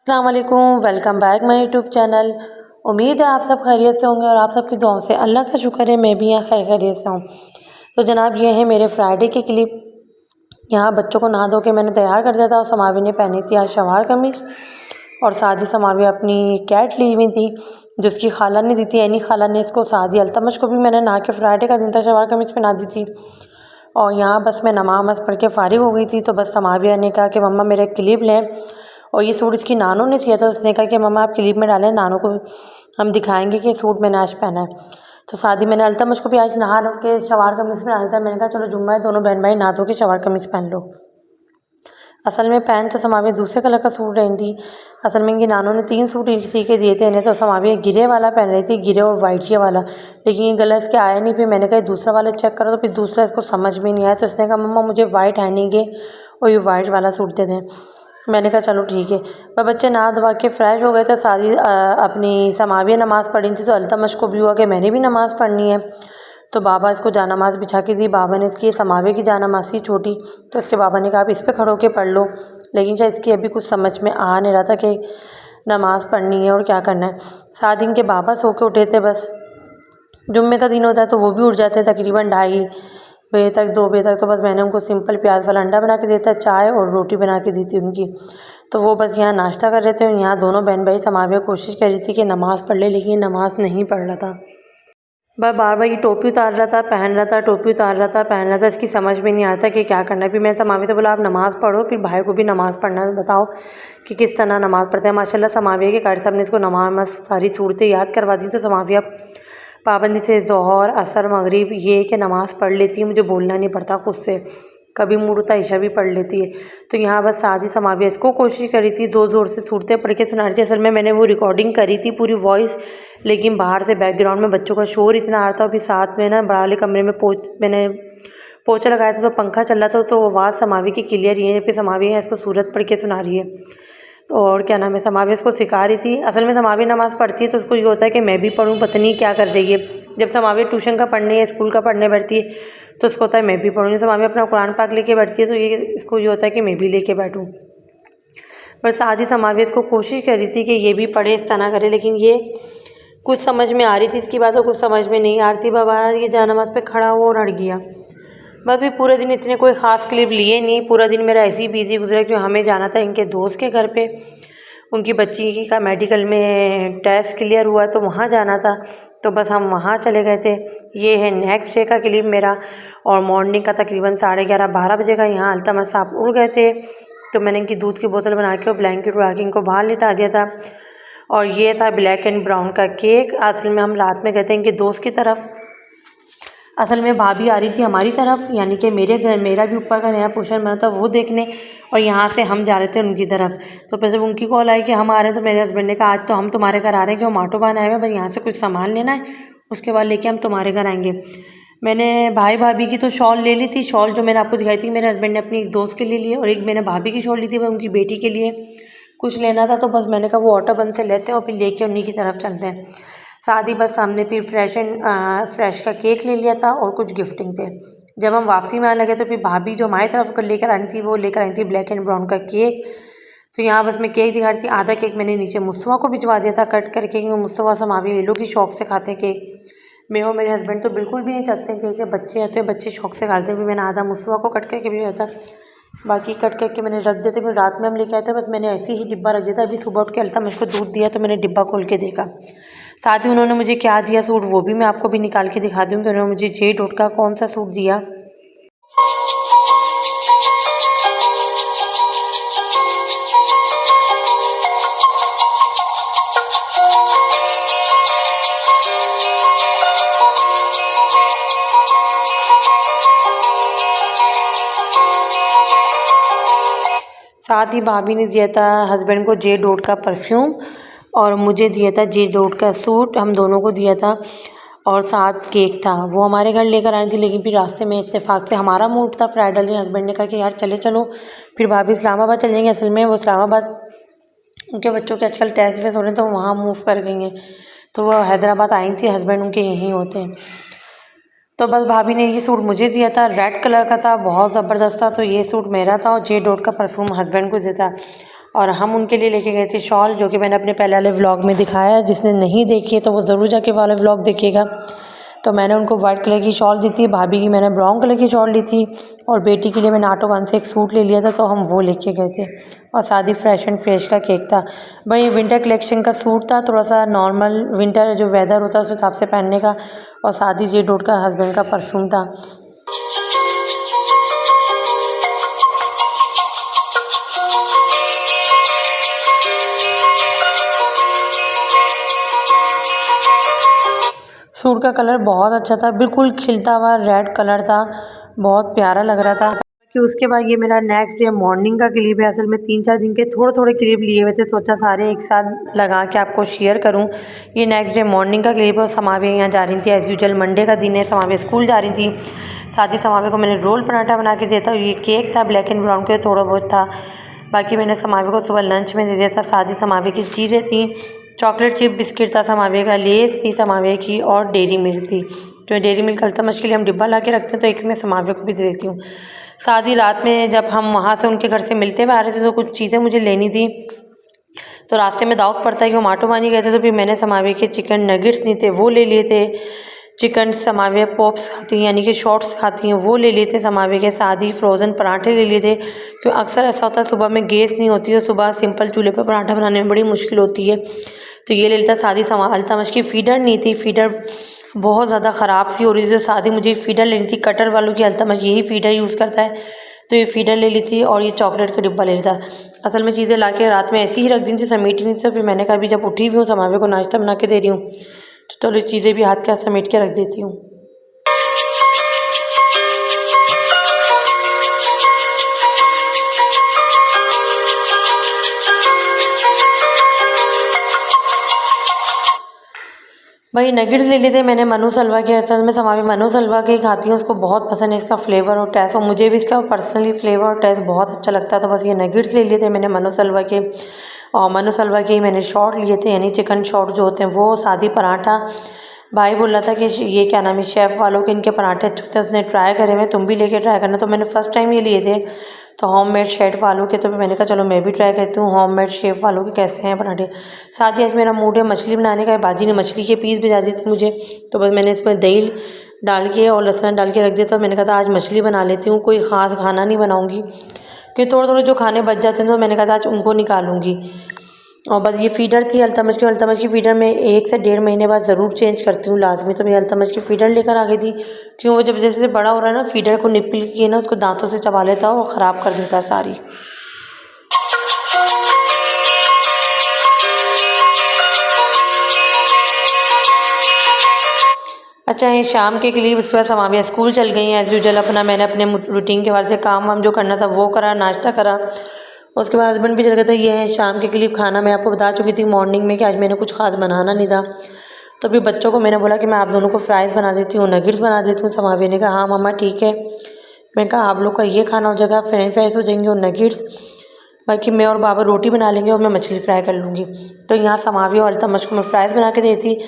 अस्सलाम वालेकुम, welcome back my YouTube channel. उम्मीद है आप सब खैरियत से होंगे और आप सबकी दुआओं से अल्लाह का शुक्र है मैं भी यहाँ खैरियत से हूँ। तो जनाब ये है मेरे फ्राइडे की क्लिप। यहाँ बच्चों को नहा धो के मैंने तैयार कर दिया था और समावी ने पहनी थी आज शलवार कमीज़ और सादी समावी अपनी कैट ली हुई थी जो उसकी खाला ने दी थी। एनी खाला ने इसको सादी अल्तमश को भी मैंने नहा के फ्राइडे का दिन था शलवार कमीज़ पहना दी थी। और यहाँ बस मैं नमाज़ पढ़ के फ़ारिग हो गई थी तो बस समाविया ने कहा कि मम्मा मेरे क्लिप लें और ये सूट इसकी नानों ने सिया था। उसने कहा कि मम्मा आप क्लिप में डालें, नानों को हम दिखाएंगे कि सूट मैंने आज पहना है। तो सादी मैंने अल्तमश को भी आज नहा धो के शलवार कमीज़ पहना था। मैंने कहा चलो जुम्मा है, दोनों बहन भाई नहा धो के शलवार कमीज़ पहन लो। असल में पहन तो समाविया दूसरे कलर का सूट रही थी। असल में इनकी नानों ने 3 सूट सी के दिए थे इन्हें, तो समाविया गिरे वाला पहन रही थी, गिरे और वाइट ये वाला, लेकिन ये गला इसके आया नहीं। फिर मैंने कहा दूसरा वाला चेक करो, तो फिर दूसरा इसको समझ में नहीं आया। तो इसने कहा मम्मा मुझे वाइट है नहीं के और ये वाइट वाला सूट दे दें। मैंने कहा चलो ठीक है। वह बच्चे नहा धवा के फ्रेश हो गए थे। सारी अपनी समाविया नमाज़ पढ़ी थी तो अल्तमश को भी हुआ कि मैंने भी नमाज़ पढ़नी है। तो बाबा इसको जानमाज़ बिछा के दी। बाबा ने इसकी समावे की जानमाज़ थी छोटी, तो इसके बाबा ने कहा आप इस पर खड़ो के पढ़ लो, लेकिन शायद इसकी अभी कुछ समझ में आ नहीं रहा था कि नमाज़ पढ़नी है और क्या करना है। 7 दिन के बाबा सो के उठे थे। बस जुम्मे का दिन होता है तो वो भी उठ जाते हैं तकरीबन 2:30 बजे तक, 2 बजे तक। तो बस मैंने उनको सिंपल प्याज वाला अंडा बना के दिया था, चाय और रोटी बना के दी थी उनकी। तो वो बस यहाँ नाश्ता कर रहे थे और यहाँ दोनों बहन भाई समाविया कोशिश कर रही थी कि नमाज़ पढ़ ले, लेकिन नमाज़ नहीं पढ़ रहा था। वह बार बार ये टोपी उतार रहा था, पहन रहा था, टोपी उतार रहा था, पहन रहा था। इसकी समझ में नहीं आता कि क्या करना है। फिर मैंने समाविया से बोला आप नमाज़ पढ़ो, फिर भाई को भी नमाज़ पढ़ना है, बताओ कि किस तरह नमाज़ पढ़ते हैं। माशाल्लाह समाविया के कारी साहब ने इसको नमाज सारी सूरतें याद करवा दी। तो समाविया पाबंदी से ज़ोहर, असर, मगरिब ये कि नमाज़ पढ़ लेती है, मुझे बोलना नहीं पड़ता खुद से। कभी मूड होता ईशा भी पढ़ लेती है। तो यहाँ बस सादी समाविया इसको कोशिश करी थी, ज़ोर ज़ोर से सूरतें पढ़ के सुना रही थी। असल में मैंने वो रिकॉर्डिंग करी थी पूरी वॉइस, लेकिन बाहर से बैकग्राउंड में बच्चों का शोर इतना आ रहा था। और फिर साथ में ना बड़ा वाले कमरे में मैंने पोछा लगाया था तो पंखा चल रहा था, तो आवाज़ समाविया की क्लियर ही है, जबकि समाविया इसको सूरत पढ़ के सुना रही है। तो और क्या नाम है, समाविया इसको सिखा रही थी। असल में समाविया नमाज़ पढ़ती है तो उसको ये होता है कि मैं भी पढ़ूँ, पता नहीं क्या कर रही है। जब समाविया ट्यूशन का पढ़ने या स्कूल का पढ़ने बैठती है तो उसको होता है मैं भी पढ़ूँ। समाविया अपना कुरान पाक लेके बैठती है तो ये इसको ये होता है कि मैं भी लेके बैठूँ। पर सादी समाविया इसको कोशिश कर रही थी कि ये भी पढ़े, इस तरह करे, लेकिन ये कुछ समझ में आ रही थी इसकी बात और कुछ समझ में नहीं आ रही थी। बाबा ये जानमाज़ पे खड़ा हुआ और हट गया। बस भी पूरे दिन इतने कोई ख़ास क्लिप लिए नहीं। पूरा दिन मेरा ऐसे ही बिजी गुजरा क्योंकि हमें जाना था इनके दोस्त के घर पे। उनकी बच्ची का मेडिकल में टेस्ट क्लियर हुआ तो वहाँ जाना था, तो बस हम वहाँ चले गए थे। ये है नेक्स्ट डे का क्लिप मेरा, और मॉर्निंग का तकरीबन 11:30-12 बजे का। यहाँ अल्तमश साहब उड़ गए थे तो मैंने इनकी दूध की बोतल बना के और ब्लैंकेट उड़ा के इनको बाहर लिटा दिया था। और ये था ब्लैक एंड ब्राउन का केक। असल में हम रात में गए थे इनके दोस्त की तरफ। असल में भाभी आ रही थी हमारी तरफ, यानी कि मेरे घर, मेरा भी ऊपर का नया पोर्शन बना था वो देखने, और यहाँ से हम जा रहे थे उनकी तरफ। तो फिर जब उनकी कॉल आई कि हम आ रहे हैं तो मेरे हस्बैंड ने कहा आज तो हम तुम्हारे घर आ रहे हैं कि हम ऑटो बन आए हैं, बस यहाँ से कुछ सामान लेना है, उसके बाद लेके हम तुम्हारे घर आएंगे। मैंने भाई भाभी की तो शॉल ले ली थी। शॉल जो मैंने आपको दिखाई थी मेरे हस्बैंड ने अपनी एक दोस्त के लिए ली और एक मैंने भाभी की शॉल ली थी, वह उनकी बेटी के लिए कुछ लेना था। तो बस मैंने कहा वो ऑटो बंद से लेते हैं और फिर लेके उन्हीं की तरफ चलते हैं। साथ ही बस हमने फिर फ्रेश का केक ले लिया था और कुछ गिफ्टिंग थे। जब हम वापसी में आने लगे तो फिर भाभी जो हमारी तरफ लेकर आई थी वो लेकर आई थी ब्लैक एंड ब्राउन का केक। तो यहाँ बस मैं केक दिखा रही थी। आधा केक मैंने नीचे मुस्तफ़ा को भिजवा दिया था कट करके, क्योंकि मुस्तफ़ा समाविया ये लोग ही शौक से खाते हैं केक। मैं और मेरे हस्बैंड तो बिल्कुल भी नहीं चाहते केक के, बच्चे आते हैं बच्चे शौक से खाते हैं। फिर मैंने आधा मुस्तफ़ा को कट करके भिजवाया था, बाकी कट करके मैंने रख दिया था क्योंकि रात में हम लेके आए थे। बस मैंने ऐसे ही डिब्बा रख दिया था। अभी सुबह उठ के अल्तमश को दूध दिया तो मैंने डिब्बा खोल के देखा। साथ ही उन्होंने मुझे क्या दिया सूट वो भी मैं आपको भी निकाल के दिखा दूँगी। उन्होंने मुझे जे डॉट का कौन सा सूट दिया। साथ ही भाभी ने दिया था हस्बैंड को जे डॉट का परफ्यूम और मुझे दिया था जे डॉट का सूट, हम दोनों को दिया था। और साथ केक था, वो हमारे घर लेकर आई थी, लेकिन फिर रास्ते में इत्तेफाक से हमारा मूड था फ्राइडे दिन। हस्बैंड ने कहा कि यार चले चलो, फिर भाभी इस्लामाबाद चल जाएंगे। असल में वो इस्लामाबाद उनके बच्चों के आजकल टेस्ट वेस्ट हो रहे हैं तो वहाँ मूव कर गई हैं, तो वो हैदराबाद आई थी। हस्बैंड उनके यहीं होते हैं। तो बस भाभी ने ये सूट मुझे दिया था, रेड कलर का था, बहुत ज़बरदस्त था। तो ये सूट मेरा था और जे डॉट का परफ्यूम हस्बैंड को दिया था। और हम उनके लिए लेके गए थे शॉल, जो कि मैंने अपने पहले वाले व्लॉग में दिखाया है। जिसने नहीं देखी है तो वो ज़रूर जाके वाला व्लॉग देखिएगा। तो मैंने उनको वाइट कलर की शॉल दी थी, भाभी की मैंने ब्राउन कलर की शॉल ली थी, और बेटी के लिए मैंने ऑटो1 से एक सूट ले लिया था, तो हम वो लेके गए थे। और साथ ही फ्रेश एंड फ्रेश का केक था। भाई विंटर कलेक्शन का सूट था, थोड़ा सा नॉर्मल विंटर जो वेदर होता है उस हिसाब से पहनने का। और साथ ही J.Dot का हस्बैंड का परफ्यूम था। सूट का कलर बहुत अच्छा था, बिल्कुल खिलता हुआ रेड कलर था, बहुत प्यारा लग रहा था। कि उसके बाद ये मेरा नेक्स्ट डे मॉर्निंग का क्लिप है। असल में 3-4 दिन के थोड़े थोड़े क्लिप लिए हुए थे, सोचा सारे एक साथ लगा के आपको शेयर करूं। ये नेक्स्ट डे मॉर्निंग का क्लिप है। और समावे यहाँ जा रही थी एज़ यूजुअल, मंडे का दिन है, समावे स्कूल जा रही थी। साथ ही समावे को मैंने रोल पराठा बना के दिया था। ये केक था ब्लैक एंड ब्राउन के, थोड़ा बहुत था। बाकी मैंने समावे को सुबह लंच में दे दिया था। साथ ही समावे की चीज़ें थी, चॉकलेट चिप बिस्किट था समावे का, लेस थी समावे की, और डेयरी मिल्क थी। तो डेयरी मिल्क अल्तमश के लिए हम डिब्बा ला के रखते हैं, तो एक मैं समावे को भी दे देती हूँ। साथ ही रात में जब हम वहाँ से उनके घर से मिलते हुए आ रहे थे, तो कुछ चीज़ें मुझे लेनी थी। तो रास्ते में दावत पड़ता है कि हम ऑटो बानी गए थे, तो फिर मैंने समावे के चिकन नगेट्स नहीं थे वो ले लिए थे। चिकन समावे पॉप्स खाती हैं यानी कि शॉर्ट्स खाती हैं, वो ले लिए थे समावे के। साथ ही फ्रोज़न पराठे ले लिए थे, क्योंकि अक्सर ऐसा होता है सुबह में गैस नहीं होती है, सुबह सिंपल चूल्हे पर पराठा बनाने में बड़ी मुश्किल होती है, तो ये ले लेता। साथ ही अल्तमश की फीडर नहीं थी, फीडर बहुत ज़्यादा ख़राब सी हो रही थी। साथ ही मुझे फीडर लेनी थी कटर वालों की, अल्तमश यही फीडर यूज़ करता है, तो ये फीडर ले ली थी। और ये चॉकलेट का डिब्बा ले लिया था। असल में चीज़ें ला के रात में ऐसी ही रख दी थी, समेटी नहीं थी। तो फिर मैंने कहा अभी जब उठी भी हूँ, समावे को नाश्ता बना के दे रही हूँ, तो चलो चीज़ें भी हाथ के हाथ समेट के रख देती हूँ। भाई नगेट्स ले लिए थे मैंने मनु सलवा के। असल में समावे मनु सलवा के ही खाती हूँ, उसको बहुत पसंद है इसका फ्लेवर और टेस्ट, और मुझे भी इसका पर्सनली फ्लेवर और टेस्ट बहुत अच्छा लगता है। तो बस ये नगेट्स ले लिए थे मैंने मनु सलवा के। और मनु सलवा के ही मैंने शॉर्ट लिए थे, यानी चिकन शॉर्ट जो होते हैं वो। सादी पराठा, भाई बोल रहा था कि ये क्या नाम है, शेफ़ वालों के इनके पराठे अच्छे होते हैं, उसने ट्राई करे हुए, तुम भी लेके ट्राई करना। तो मैंने फ़र्स्ट टाइम ये लिए थे, तो होममेड शेफ़ वालों के, तो मैंने कहा चलो मैं भी ट्राई करती हूँ होममेड शेफ़ वालों के कैसे हैं पराठे। साथ ही आज मेरा मूड है मछली बनाने का, बाजी ने मछली के पीस भिजा दिए थे मुझे, तो बस मैंने इसमें दही डाल के और लहसुन डाल के रख दिया था। मैंने कहा था आज मछली बना लेती हूँ, कोई ख़ास खाना नहीं बनाऊँगी, क्योंकि थोड़े थोड़े जो खाने बच जाते हैं, तो मैंने कहा था आज उनको निकालूंगी। और बस ये फ़ीडर थी अल्तमश की। अल्तमश की फ़ीडर मैं 1 से 1.5 महीने बाद ज़रूर चेंज करती हूँ लाजमी। तो मैं अल्तमश की फ़ीडर लेकर आ गई थी, क्यों वो जब जैसे जैसे बड़ा हो रहा है ना, फ़ीडर को निप्पल के ना उसको दांतों से चबा लेता है और ख़राब कर देता है सारी। अच्छा ये शाम के लिए उसके बाद समाविया स्कूल चल गई हैं एज़ यूजुअल अपना। मैंने अपने रूटीन के वास्ते काम वाम जो करना था वो करा, नाश्ता करा। उसके बाद हस्बैंड भी चल गए थे। ये है शाम के क्लिप। खाना मैं आपको बता चुकी थी मॉर्निंग में कि आज मैंने कुछ खास बनाना नहीं था, तो फिर बच्चों को मैंने बोला कि मैं आप दोनों को फ्राइज़ बना देती हूँ, नगेट्स बना देती हूँ। समाविया ने कहा हाँ मम्मा ठीक है। मैं कहा आप लोग का ये खाना हो जाएगा, फ्रेंच फ्राइज़ हो जाएंगे और नगेट्स, बाकी मैं और बाबा रोटी बना लेंगे और मैं मछली फ्राई कर लूँगी। तो यहाँ समाविया और अल्तमश को मैं फ्राइज़ बना के देती।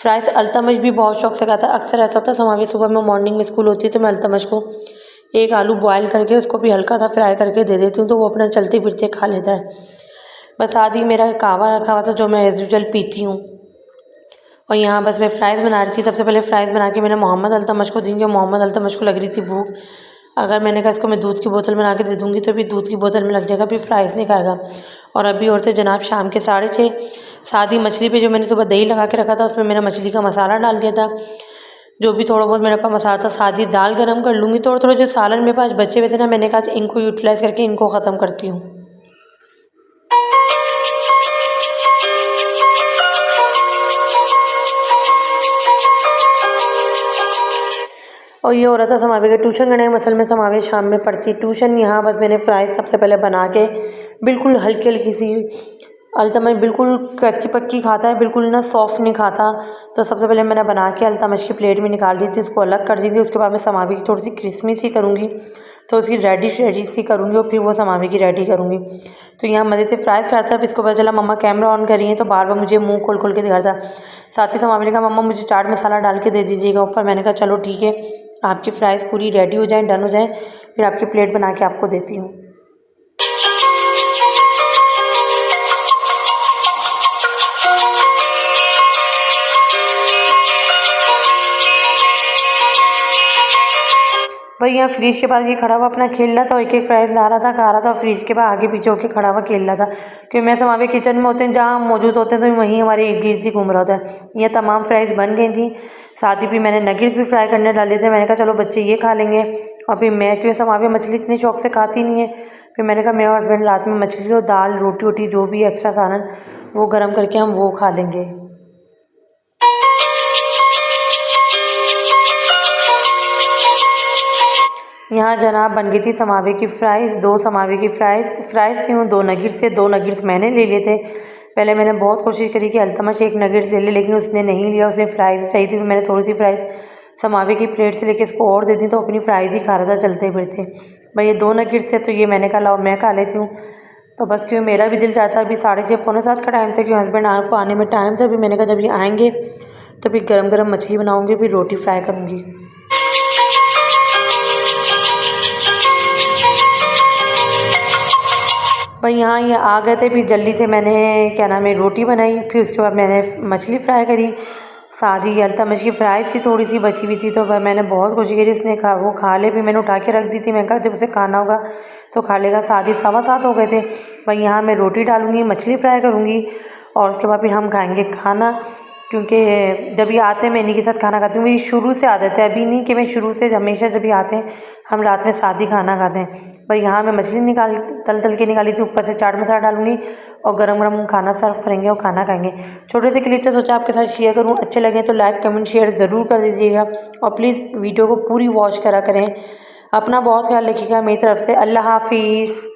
फ्राइज़ अल्तमश भी बहुत शौक से खाता है। अक्सर ऐसा होता है समाविया सुबह में मॉर्निंग में स्कूल होती है, तो मैं अल्तमश को एक आलू बॉयल करके उसको भी हल्का सा फ्राई करके दे देती हूँ, तो वो अपना चलते फिरते खा लेता है। बस साथ ही मेरा कहवा रखा हुआ था जो मैं एज़ यूजुअल पीती हूँ। और यहाँ बस मैं फ्राइज़ बना रही थी। सबसे पहले फ्राइज़ बना के मैंने मोहम्मद अल्तमश को दी, क्योंकि मोहम्मद अल्तमश को लग रही थी भूख। अगर मैंने कहा इसको मैं दूध की बोतल बना के दे दूँगी, तो फिर दूध की बोतल में लग जाएगा, फिर फ्राइज़ नहीं खाएगा। और अभी और थे जनाब शाम के 6:30। साथ ही मछली पे जो मैंने सुबह दही लगा के रखा था, उसमें मैंने मछली का मसाला डाल दिया था, जो भी थोड़ा बहुत मेरे पास मसाला था। साथ ही दाल गरम कर लूँगी। थोड़े थोड़े जो सालन मेरे पास बचे हुए थे ना, मैंने कहा इनको यूटिलाइज़ करके इनको ख़त्म करती हूँ। और ये हो रहा था समावे का ट्यूशन करने। मसल में समावे शाम में पढ़ती ट्यूशन। यहाँ बस मैंने फ्राइज़ सबसे पहले बना के बिल्कुल हल्की हल्की सी, अल्तमश बिल्कुल कच्ची पक्की खाता है, बिल्कुल ना सॉफ्ट नहीं खाता। तो सबसे पहले मैंने बना के अल्तमश की प्लेट में निकाल दी थी, उसको अलग कर दी थी। उसके बाद मैं समावे की थोड़ी सी क्रिस्पी सी करूँगी, तो उसकी रेडिश रेडिश सी करूँगी और फिर वो समावे की रेडी करूँगी। तो यहाँ मज़े से फ्राइज़ करता है। फिर इसको पता चला मम्मा कैमरा ऑन कर रही है, तो बार बार मुझे मुँह खोल खोल के दिखा था। साथ ही समावे ने कहा मम्मा मुझे चाट मसाला डाल के दे दीजिएगा ऊपर। मैंने कहा चलो ठीक है, आपकी फ्राइज़ पूरी रेडी हो जाए, डन हो जाए, फिर आपकी प्लेट बना के आपको देती हूँ। भाई यहाँ फ्रिज के पास ये खड़ा हुआ अपना खेल रहा था और एक एक फ्राइज़ ला रहा था, खा रहा था और फ्रिज के पास आगे पीछे होकर खड़ा हुआ खेल रहा था। क्योंकि मैं समावे किचन में होते हैं, जहाँ हम मौजूद होते हैं, तो वहीं हमारे इर्द गिर्द ही घूम रहा होता है। ये तमाम फ्राइज़ बन गई थी, साथ ही भी मैंने नगेट्स भी फ्राई करने डाले थे। मैंने कहा चलो बच्चे ये खा लेंगे और फिर मैं, क्योंकि समावे मछली इतनी शौक से खाती नहीं है, फिर मैंने कहा मैं और हस्बैंड रात में मछली और दाल रोटी वोटी जो भी एक्स्ट्रा सालन वो गर्म करके हम वो खा लेंगे। यहाँ जनाब बन गई थी समावे की फ़्राइज़, 2 समावे की फ़्राइज़ थी, 2 नगेट्स थे, 2 नगेट्स मैंने ले लिए थे। पहले मैंने बहुत कोशिश करी कि अल्तमश एक नगेट्स ले ले, लेकिन उसने नहीं लिया, उसे फ़्राइज़ चाहिए थी। मैंने थोड़ी सी फ़्राइज़ समावे की प्लेट से लेके इसको और दे दी, तो अपनी फ़्राइज़ ही खा रहा था चलते फिरते। भाई ये 2 नगेट्स थे, तो ये मैंने कहा लाओ मैं खा लेती हूँ। तो बस क्यों मेरा भी दिल चाहता, अभी 6:30 पौने 7 का टाइम था, क्यों हस्बैंड को आने में टाइम था। अभी मैंने कहा जब ये आएँगे तो फिर गरम गरम मछली बनाऊँगी, फिर रोटी फ्राई करूँगी। भाई यहाँ ये आ गए थे, फिर जल्दी से मैंने क्या नाम है रोटी बनाई, फिर उसके बाद मैंने मछली फ्राई करी। सादी अल्तमश की फ्राई थी, थोड़ी सी बची हुई थी, तो मैंने बहुत कोशिश करी उसने वो खा ले। फिर मैंने उठा के रख दी थी, मैंने कहा जब उसे खाना होगा तो खा लेगा। सादी 7:15 हो गए थे। भाई यहाँ मैं रोटी डालूँगी, मछली फ्राई करूँगी और उसके बाद फिर हम खाएँगे खाना। क्योंकि जब ये आते हैं मैं इन्हीं के साथ खाना खाती हूँ, मेरी शुरू से आदत है, अभी नहीं कि मैं शुरू से, हमेशा जब ये आते हैं हम रात में साथ ही खाना खाते हैं। पर यहाँ मैं मछली तल के निकाली थी, ऊपर से चाट मसाला डालूंगी और गरम गरम खाना सर्व करेंगे और खाना खाएंगे। छोटे से क्लिप से सोचा आपके साथ शेयर करूँ, अच्छे लगे तो लाइक कमेंट शेयर ज़रूर कर दीजिएगा और प्लीज़ वीडियो को पूरी वॉच करा करें। अपना बहुत ख्याल रखिएगा। मेरी तरफ से अल्लाह हाफिज़।